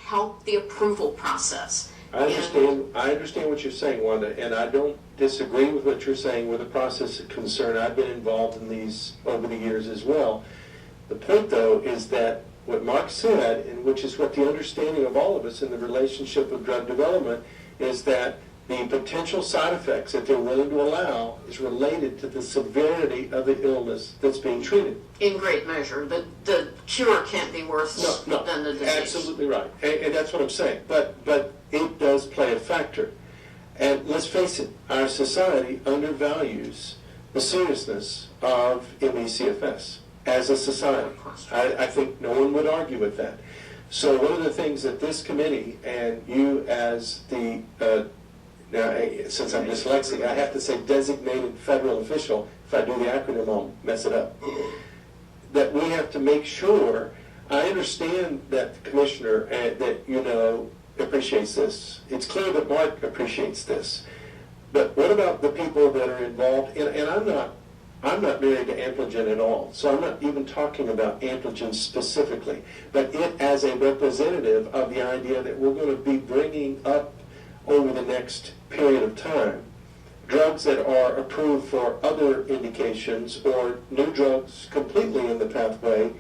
help the approval process. I understand what you're saying, Wanda, and I don't disagree with what you're saying where the process is concerned. I've been involved in these over the years as well. The point, though, is that what Mark said, and which is what the understanding of all of us in the relationship with drug development, is that the potential side effects that they're willing to allow is related to the severity of the illness that's being treated. In great measure. The cure can't be worse than the disease. Absolutely right. And that's what I'm saying. But it does play a factor. And let's face it, our society undervalues the seriousness of ME/CFS as a society. I think no one would argue with that. So one of the things that this committee and you as the now, since I'm dyslexic, I have to say designated federal official. If I do the acronym, I'll mess it up. That we have to make sure, I understand that the commissioner, that you know, appreciates this. It's clear that Mark appreciates this. But what about the people that are involved? And I'm not married to Ampligen at all, so I'm not even talking about Ampligen specifically. But it as a representative of the idea that we're going to be bringing up over the next period of time drugs that are approved for other indications or new drugs completely in the pathway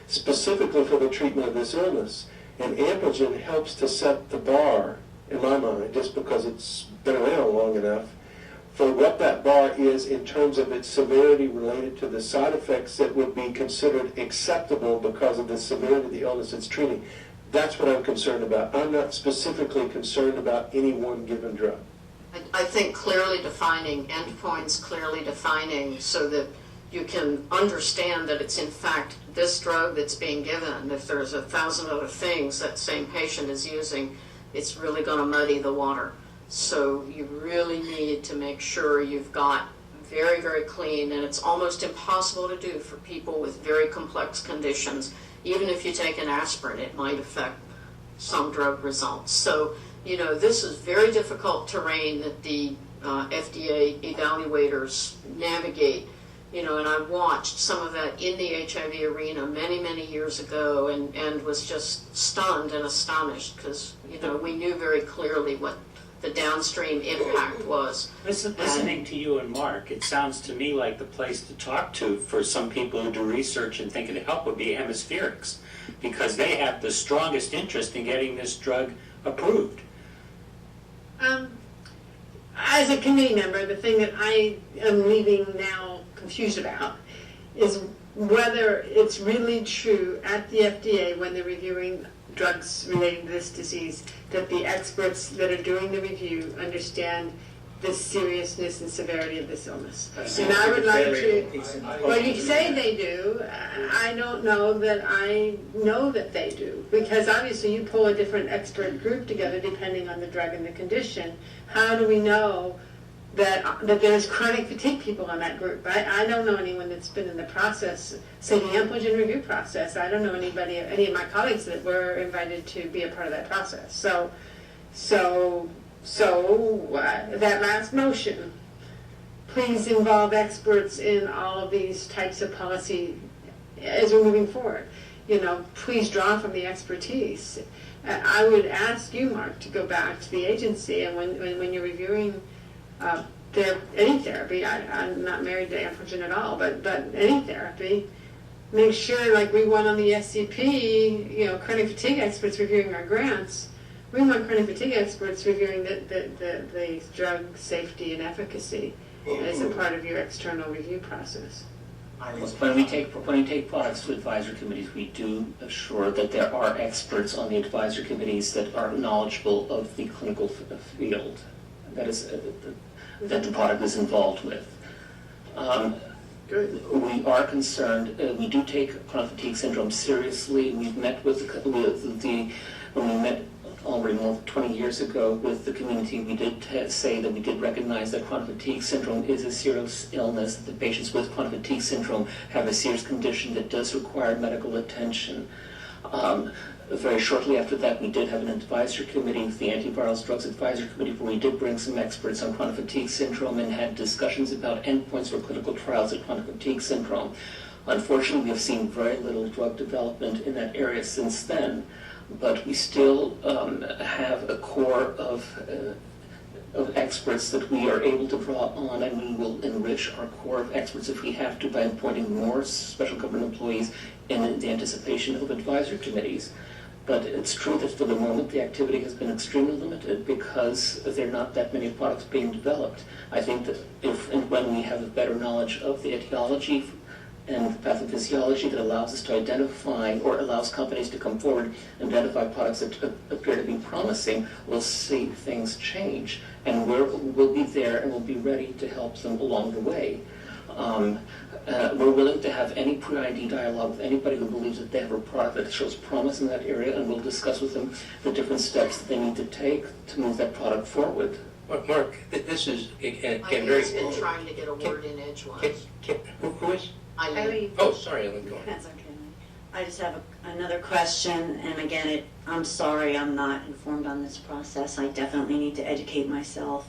specifically for the treatment of this illness. And Ampligen helps to set the bar, in my mind, just because it's been around long enough, for what that bar is in terms of its severity related to the side effects that would be considered acceptable because of the severity of the illness it's treating. That's what I'm concerned about. I'm not specifically concerned about any one given drug. I think clearly defining endpoints, clearly defining so that you can understand that it's in fact this drug that's being given. If there's 1,000 other things that same patient is using, it's really going to muddy the water. So you really need to make sure you've got very, very clean, and it's almost impossible to do for people with very complex conditions. Even if you take an aspirin, it might affect some drug results. So, you know, this is very difficult terrain that the FDA evaluators navigate. You know, and I watched some of that in the HIV arena many, many years ago and was just stunned and astonished because, you know, we knew very clearly what the downstream impact was. Listening to you and Mark, it sounds to me like the place to talk to for some people who do research and think it'd help would be hemispherics, because they have the strongest interest in getting this drug approved. As a committee member, the thing that I am leaving now confused about is whether it's really true at the FDA when they're reviewing drugs relating to this disease that the experts that are doing the review understand the seriousness and severity of this illness. And I would like to, well, you say they do. I don't know that I know that they do, because obviously you pull a different expert group together depending on the drug and the condition. How do we know that there's chronic fatigue people on that group? I don't know anyone that's been in the process, say the Ampligen review process. I don't know anybody, any of my colleagues that were invited to be a part of that process. So that last motion, please involve experts in all of these types of policy as we're moving forward. You know, please draw from the expertise. I would ask you, Mark, to go back to the agency, and when you're reviewing any therapy, I'm not married to Ampligen at all, but any therapy, make sure, like we want on the SCP, you know, chronic fatigue experts reviewing our grants, we want chronic fatigue experts reviewing the drug safety and efficacy as a part of your external review process. When we take products to advisory committees, we do assure that there are experts on the advisory committees that are knowledgeable of the clinical field that the product is involved with. We are concerned. We do take chronic fatigue syndrome seriously. We've met when we met already more than 20 years ago with the community, we did say that we did recognize that chronic fatigue syndrome is a serious illness, that the patients with chronic fatigue syndrome have a serious condition that does require medical attention. Very shortly after that, we did have an advisory committee, the Antiviral Drugs Advisory Committee, where we did bring some experts on chronic fatigue syndrome and had discussions about endpoints for clinical trials of chronic fatigue syndrome. Unfortunately, we have seen very little drug development in that area since then. but we still have a core of experts that we are able to draw on, and we will enrich our core of experts if we have to by appointing more special government employees in the anticipation of advisory committees. But it's true that for the moment the activity has been extremely limited because there are not that many products being developed. I think that if and when we have a better knowledge of the etiology and pathophysiology that allows us to identify, or allows companies to come forward and identify products that appear to be promising, we'll see things change. And we'll be there and we'll be ready to help them along the way. We're willing to have any pre-IND dialogue with anybody who believes that they have a product that shows promise in that area, and we'll discuss with them the different steps that they need to take to move that product forward. Mark, this is, again, Eileen's been trying to get a word in edgewise. who is? Eileen. Oh, sorry, Eileen, go on. That's okay. I just have another question, and again, I'm sorry I'm not informed on this process. I definitely need to educate myself.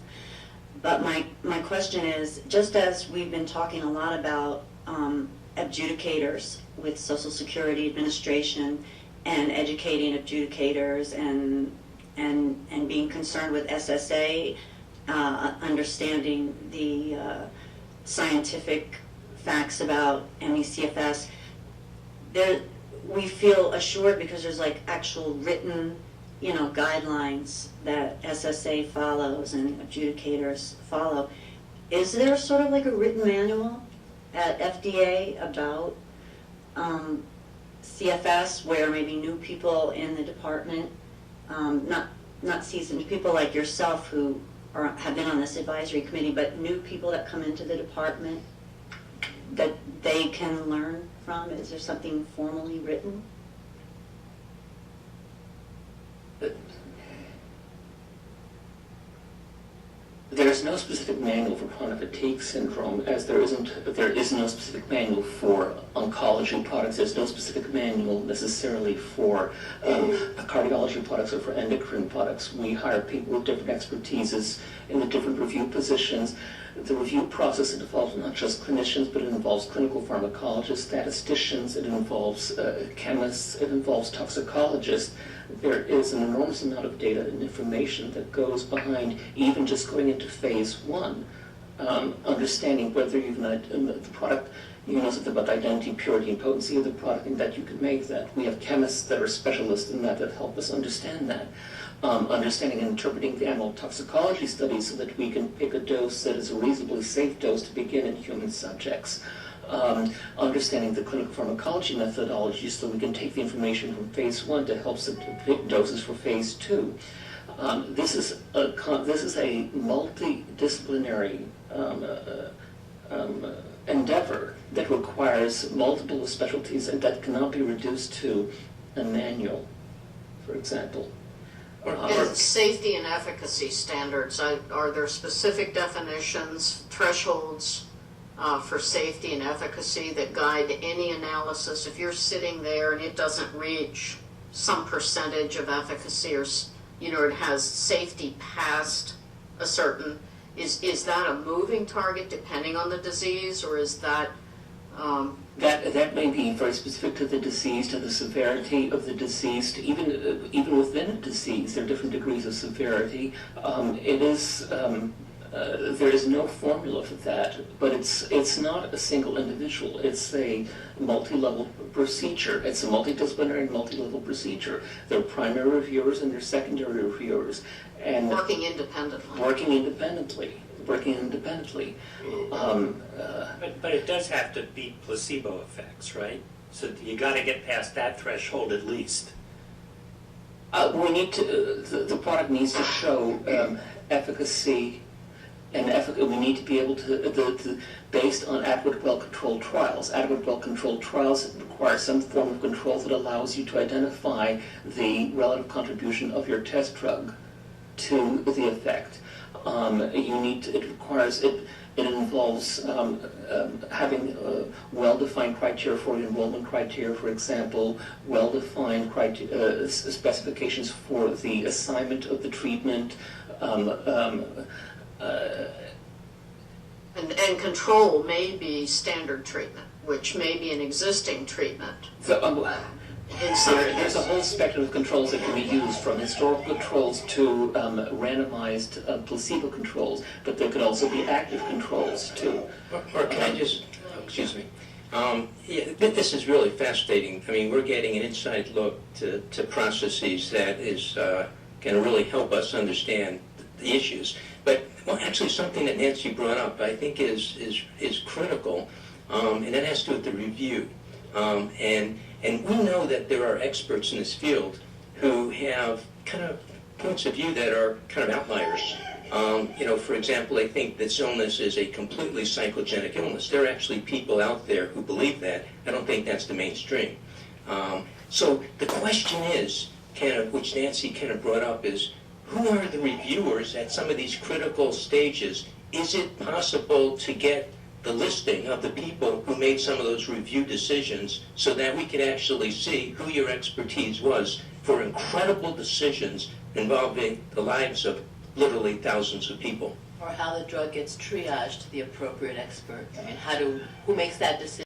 But my question is, just as we've been talking a lot about adjudicators with Social Security Administration and educating adjudicators and being concerned with SSA, understanding the scientific facts about ME/CFS, we feel assured because there's like actual written, guidelines that SSA follows and adjudicators follow. Is there sort of like a written manual at FDA about CFS where maybe new people in the department, not seasoned people like yourself who have been on this advisory committee, but new people that come into the department that they can learn from? Is there something formally written? There is no specific manual for chronic fatigue syndrome, as there is no specific manual for oncology products. There's no specific manual necessarily for cardiology products or for endocrine products. We hire people with different expertises in the different review positions. The review process involves not just clinicians, but it involves clinical pharmacologists, statisticians, it involves chemists, it involves toxicologists. There is an enormous amount of data and information that goes behind even just going into phase 1, understanding whether you've the product, you know something about the identity, purity, and potency of the product, and that you can make that. We have chemists that are specialists in that help us understand that. Understanding and interpreting the animal toxicology studies so that we can pick a dose that is a reasonably safe dose to begin in human subjects. Understanding the clinical pharmacology methodology so we can take the information from phase 1 to help set pick doses for phase 2. This is a multidisciplinary endeavor that requires multiple specialties and that cannot be reduced to a manual, for example. And safety and efficacy standards, are there specific definitions, thresholds for safety and efficacy that guide any analysis? If you're sitting there and it doesn't reach some percentage of efficacy, or it has safety past a certain, is that a moving target depending on the disease, or is that That may be very specific to the disease, to the severity of the disease, to even within a disease, there are different degrees of severity. There is no formula for that, but it's not a single individual. It's a multi-level procedure. It's a multidisciplinary, multi-level procedure. There are primary reviewers and there are secondary reviewers, and working independently? Working independently. But it does have to beat placebo effects, right? So you got to get past that threshold at least. We need to. The product needs to show efficacy, and we need to be able to based on adequate, well-controlled trials. Adequate, well-controlled trials require some form of control that allows you to identify the relative contribution of your test drug to the effect. It involves having well-defined criteria for enrollment criteria, for example, well-defined specifications for the assignment of the treatment. And control may be standard treatment, which may be an existing treatment. inside There's a this. whole spectrum of controls that can be used, from historical controls to randomized placebo controls, but there could also be active controls too. Or can I just, excuse me, this is really fascinating. I mean, we're getting an inside look to processes that is going to really help us understand the issues. But well, actually something that Nancy brought up I think is critical, and that has to do with the review. And we know that there are experts in this field who have kind of points of view that are kind of outliers. For example, they think this illness is a completely psychogenic illness. There are actually people out there who believe that. I don't think that's the mainstream. So the question is, which Nancy kind of brought up, is who are the reviewers at some of these critical stages? Is it possible to get the listing of the people who made some of those review decisions so that we could actually see who your expertise was for incredible decisions involving the lives of literally thousands of people? Or how the drug gets triaged to the appropriate expert. I mean, who makes that decision?